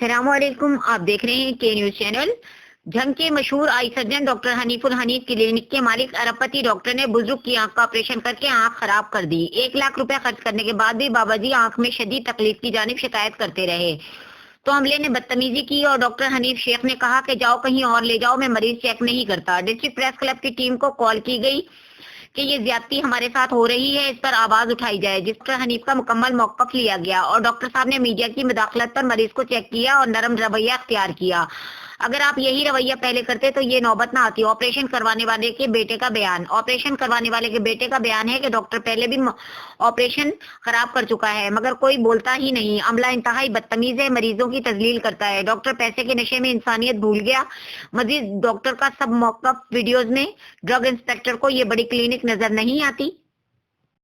السلام علیکم، آپ دیکھ رہے ہیں کے نیوز چینل۔ جھنگ کے مشہور آئی سرجن ڈاکٹر حنیف الحنیف کلینک کے مالک ارب پتی ڈاکٹر نے بزرگ کی آنکھ کا آپریشن کر کے آنکھ خراب کر دی۔ 1 لاکھ روپے خرچ کرنے کے بعد بھی بابا جی آنکھ میں شدید تکلیف کی جانب شکایت کرتے رہے تو عملے نے بدتمیزی کی اور ڈاکٹر حنیف شیخ نے کہا کہ جاؤ کہیں اور لے جاؤ، میں مریض چیک نہیں کرتا۔ ڈسٹرکٹ پریس کلب کی ٹیم کو کال کی گئی کہ یہ زیادتی ہمارے ساتھ ہو رہی ہے، اس پر آواز اٹھائی جائے، جس پر حنیف کا مکمل موقف لیا گیا اور ڈاکٹر صاحب نے میڈیا کی مداخلت پر مریض کو چیک کیا اور نرم رویہ اختیار کیا۔ اگر آپ یہی رویہ پہلے کرتے تو یہ نوبت نہ آتی۔ آپریشن کروانے والے کے بیٹے کا بیان ہے کہ ڈاکٹر پہلے بھی آپریشن خراب کر چکا ہے مگر کوئی بولتا ہی نہیں۔ عملہ انتہائی بدتمیز ہے، مریضوں کی تذلیل کرتا ہے۔ ڈاکٹر پیسے کے نشے میں انسانیت بھول گیا۔ مزید ڈاکٹر کا سب موقف ویڈیوز میں ڈرگ انسپیکٹر کو یہ بڑی کلینک نظر نہیں آتی۔